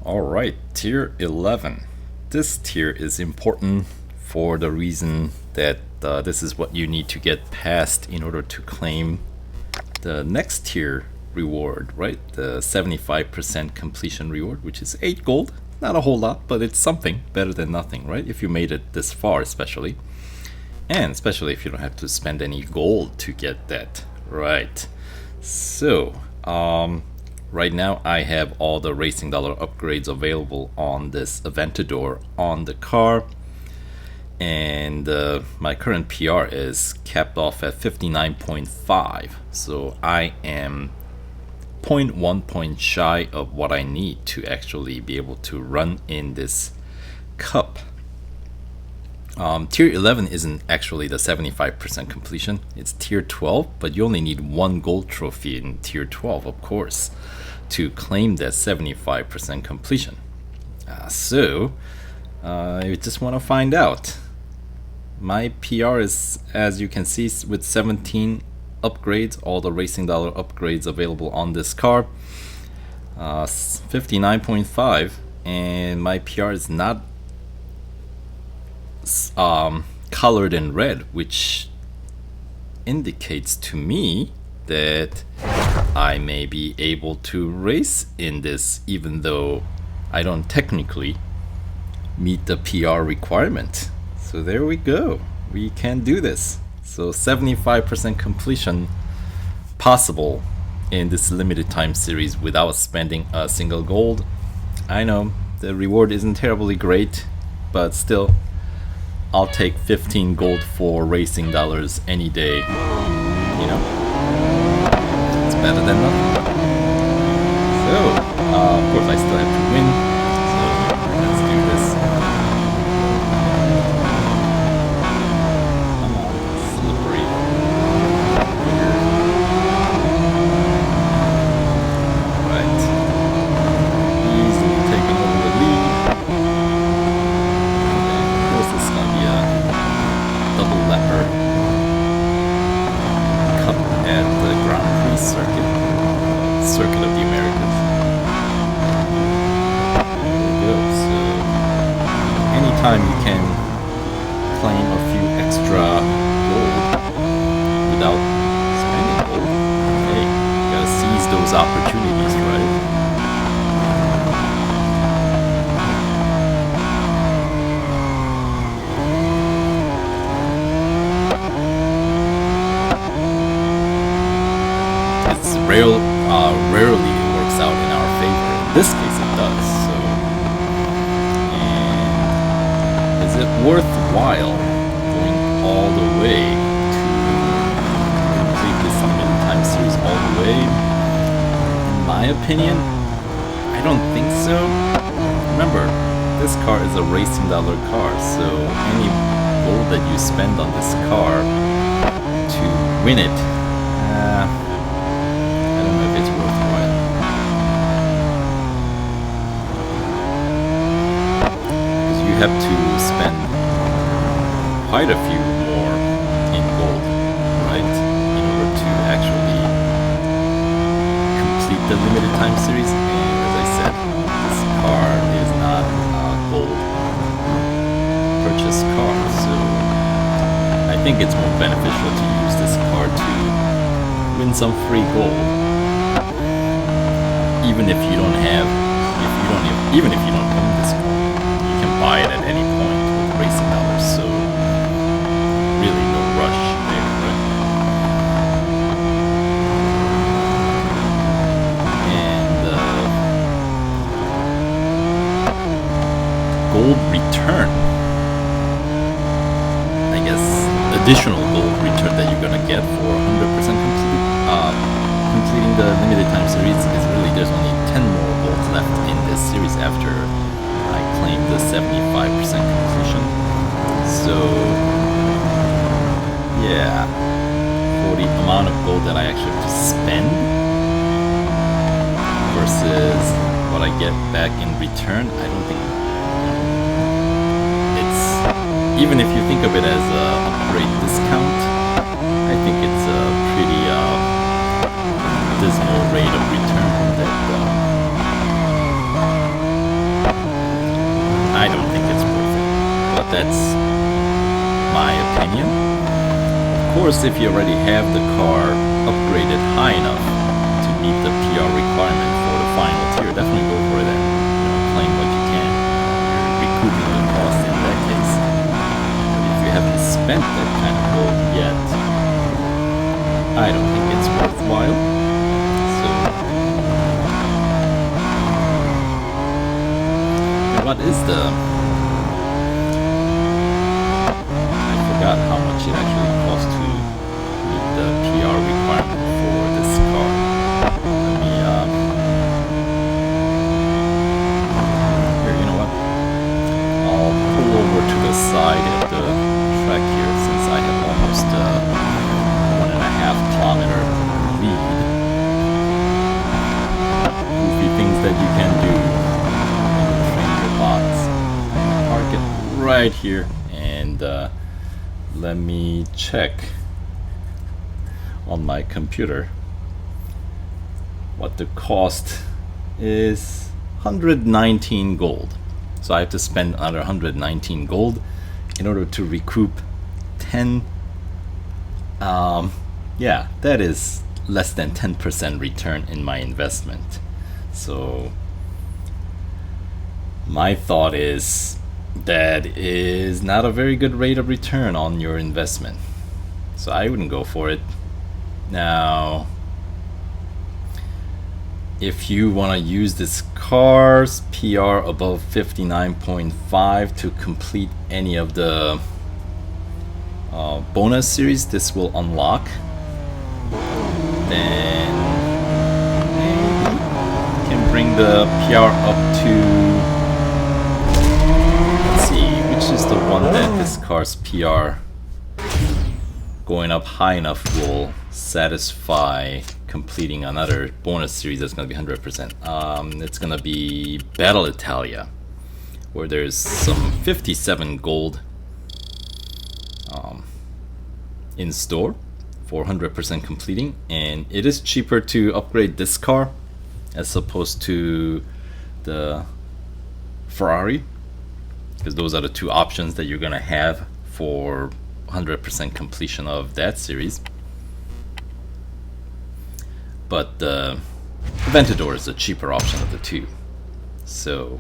Alright, Tier 11. This tier is important for the reason that this is what you need to get past in order to claim the next tier reward, right? The 75% completion reward, which is 8 gold. Not a whole lot, but it's something better than nothing, right? If you made it this far, especially. And especially if you don't have to spend any gold to get that, right? So, right now I have all the racing dollar upgrades available on this Aventador on the car. And my current PR is capped off at 59.5. So I am 0.1 point shy of what I need to actually be able to run in this cup. Tier 11 isn't actually the 75% completion, it's tier 12, but you only need 1 gold trophy in tier 12, of course, to claim that 75% completion. So, you just want to find out. My PR is, as you can see, with 17 upgrades, all the racing dollar upgrades available on this car, 59.5, and my PR is not colored in red, which indicates to me that I may be able to race in this, even though I don't technically meet the PR requirement. So there we go, we can do this. So 75% completion possible in this limited time series without spending a single gold. I know the reward isn't terribly great, but still, I'll take 15 gold for racing dollars any day. You know, it's better than nothing. So, of course I still have to win, so let's do this. Come on, slippery. Alright. Easily taking over the lead. Of course this is going to be a double lapper cup at the Grand Prix circuit of the Americas. There we go. So anytime you can claim a few extra gold without spending gold, hey, you gotta seize those opportunities, right? Rarely it works out in our favor. In this case it does. So, and is it worthwhile going all the way to complete this limited time series all the way? In my opinion, I don't think so. Remember, this car is a racing dollar car, so any gold that you spend on this car to win it, it's worthwhile. Because you have to spend quite a few more in gold, right? In order to actually complete the limited time series. And as I said, this car is not a gold purchase car, so I think it's more beneficial to use this car to win some free gold. Even if you don't own this car, you can buy it at any point with racing dollars. So really, no rush there, right? And gold return, I guess, additional gold return that you're gonna get for 100% completing the limited time series is really, there's only 10 more golds left in this series after I claim the 75% completion. So yeah, for the amount of gold that I actually have to spend versus what I get back in return, I don't think it's, even if you think of it as a upgrade discount, I think it's a pretty dismal rate of return that That's my opinion. Of course, if you already have the car upgraded high enough to meet the PR requirement for the final tier, definitely go for that. Claim what you can. You're recouping the cost in that case. But if you haven't spent that kind of gold yet, I don't think it's worthwhile. So, and what is the... I forgot how much it actually costs to meet the PR requirement for this car. Let me, here, you know what? I'll pull over to the side of the track here since I have almost 1.5 kilometer lead. Goofy things that you can do when you train your bots. Park it right here and let me check on my computer what the cost is. 119 gold. So I have to spend another 119 gold in order to recoup 10. Yeah, that is less than 10% return in my investment. So my thought is that is not a very good rate of return on your investment. So I wouldn't go for it. Now, if you want to use this car's PR above 59.5 to complete any of the bonus series this will unlock, then maybe you can bring the PR up to, let's see, which is the one that this car's PR going up high enough will satisfy completing another bonus series that's going to be 100%. It's going to be Battle Italia, where there's some 57 gold in store for 100% completing, and it is cheaper to upgrade this car as opposed to the Ferrari, because those are the two options that you're going to have for 100% completion of that series. But the Aventador is the cheaper option of the two. So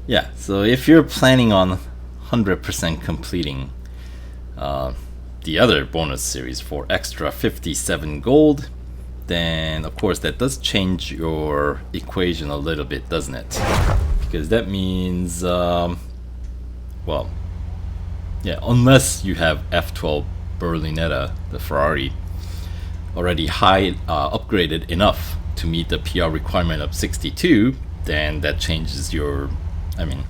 yeah, so if you're planning on 100% completing the other bonus series for extra 57 gold, then of course that does change your equation a little bit, doesn't it? Because that means, well, yeah, unless you have F12 Berlinetta, the Ferrari, already high upgraded enough to meet the PR requirement of 62, then that changes your, I mean,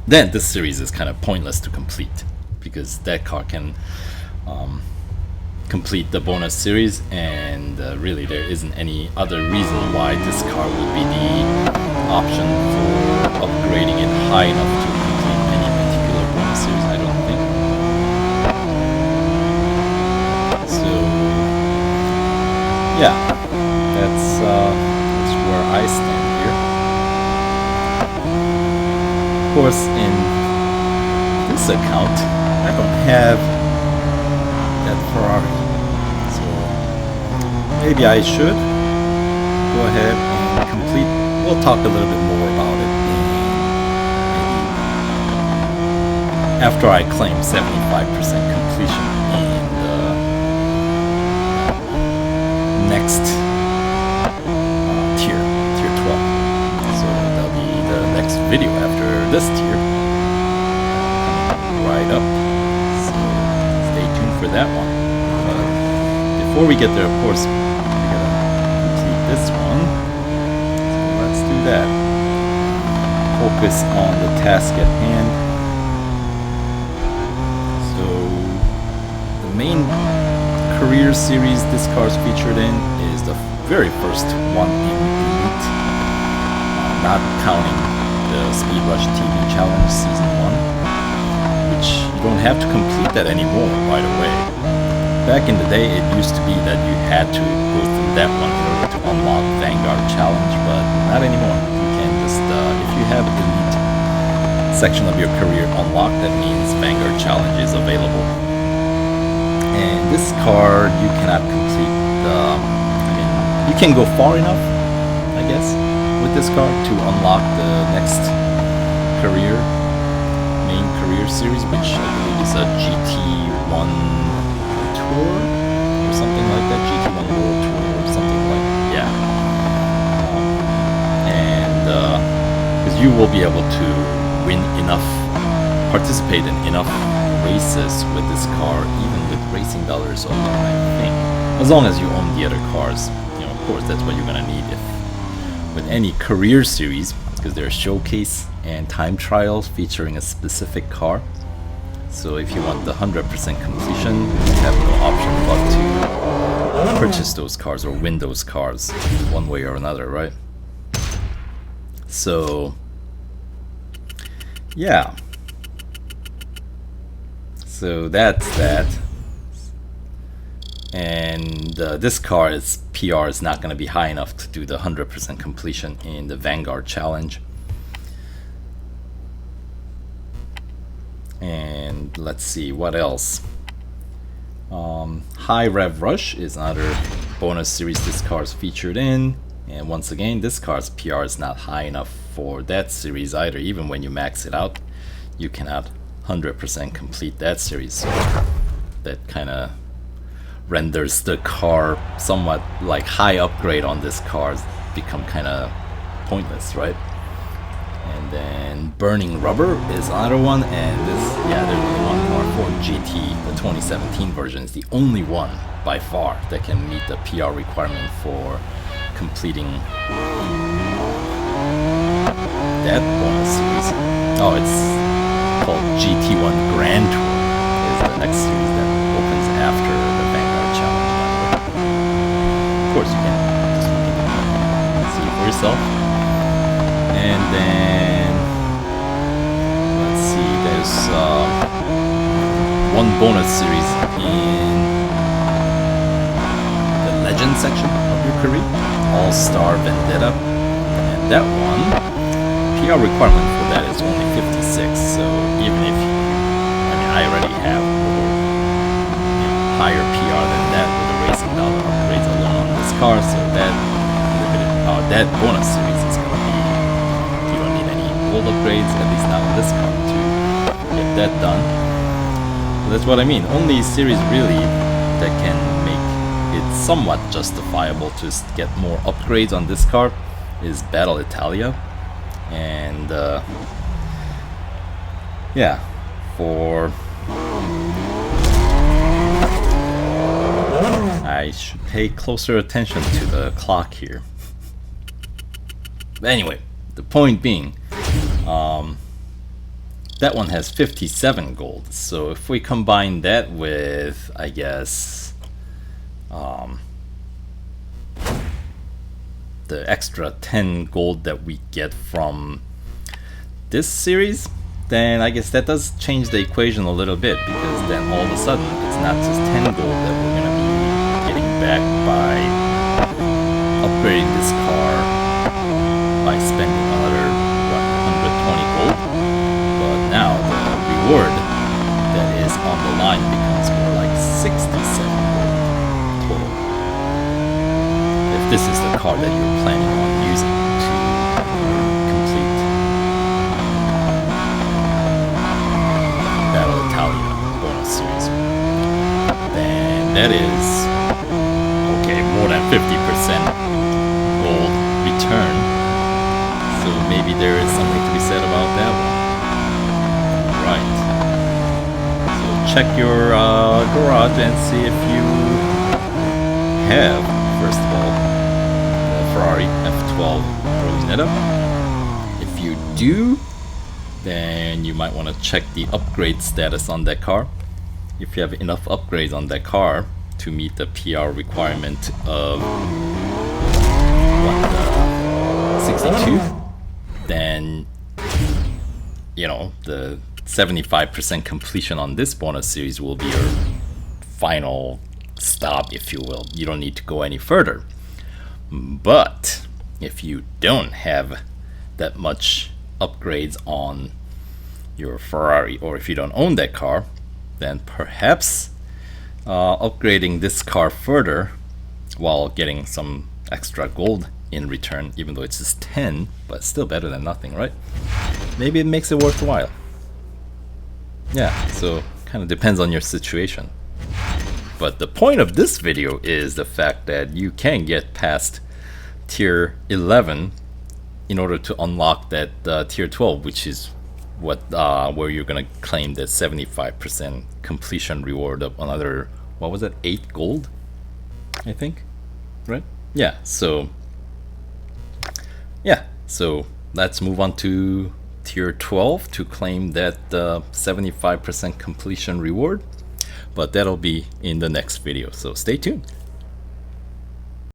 then this series is kind of pointless to complete, because that car can complete the bonus series, and really there isn't any other reason why this car would be the option for upgrading it high enough to complete any particular bonus series, I don't think. So yeah, that's where I stand here. Of course, in this account, I don't have that Ferrari, so maybe I should go ahead and complete. We'll talk a little bit more about it maybe after I claim 75% completion in the next tier 12. So that'll be the next video after this tier, right up. So stay tuned for that one. Before we get there, of course, we gotta complete this one. So let's do that. Focus on the task at hand. So the main career series this car's featured in is the very first one in Elite, not counting the Speed Rush TV Challenge Season 1, which you don't have to complete that anymore, by the way. Back in the day, it used to be that you had to go through that one in order to unlock Vanguard Challenge, but not anymore. You can just, if you have Elite section of your career unlocked, that means Vanguard Challenge is available. And this car, you cannot complete you can go far enough, I guess, with this car to unlock the next main career series, which I believe is a GT1 Tour or something like that, GT1 World Tour or something like that, yeah. And because you will be able to participate in enough races with this car, even with racing dollars alone, I think. As long as you own the other cars, of course, that's what you're gonna need with any career series, because there's showcase and time trials featuring a specific car. So if you want the 100% completion, you have no option but to purchase those cars or win those cars one way or another, right? So yeah, so that's that. And this car's PR is not going to be high enough to do the 100% completion in the Vanguard Challenge. And let's see what else. High Rev Rush is another bonus series this car is featured in. And once again, this car's PR is not high enough for that series either. Even when you max it out, you cannot 100% complete that series. So that kind of renders the car somewhat like high upgrade on this car become kind of pointless, right? And then Burning Rubber is another one, and this, yeah, there's only one more for GT. The 2017 version is the only one by far that can meet the PR requirement for completing that bonus series. Oh, it's called GT1 Grand Tour is the next series that opens after the Vanguard Challenge. Of course, you can just see it for yourself. And then let's see, there's one bonus series in the Legend section of your career, All-Star Vendetta, and that one, PR requirement for that is only 56. So even if I already have higher PR than that with the racing dollar upgrades alone on this car, so that that bonus series is going to be, you don't need any gold upgrades, at least not on this car, to get that done. So that's what I mean. Only series really that can make it somewhat justifiable to get more upgrades on this car is Battle Italia. And yeah, I should pay closer attention to the clock here. But anyway, the point being, that one has 57 gold. So if we combine that with, I guess, the extra 10 gold that we get from this series, then I guess that does change the equation a little bit, because then all of a sudden it's not just 10 gold that we're going to be getting back by upgrading this car by spending another 120 gold, but now the reward that is on the line becomes more like 67 gold total, if this is the car that you're planning on using to complete Battle Italia bonus series. Then that is, okay, more than 50% gold return. So maybe there is something to be said about that one. Right. So check your garage and see if you have, first of all, the Ferrari F12 Berlinetta. If you do, then you might want to check the upgrade status on that car. If you have enough upgrades on that car to meet the PR requirement of 62, then the 75% completion on this bonus series will be your final stop, if you will. You don't need to go any further. But if you don't have that much upgrades on your Ferrari, or if you don't own that car, then perhaps upgrading this car further while getting some extra gold in return, even though it's just 10, but still better than nothing, right? Maybe it makes it worthwhile. Yeah, so kind of depends on your situation. But the point of this video is the fact that you can get past tier 11 in order to unlock that tier 12, which is what where you're gonna claim that 75% completion reward of another, what was it, 8 gold, I think, right? Yeah, so let's move on to tier 12 to claim that 75% completion reward, but that'll be in the next video, so stay tuned.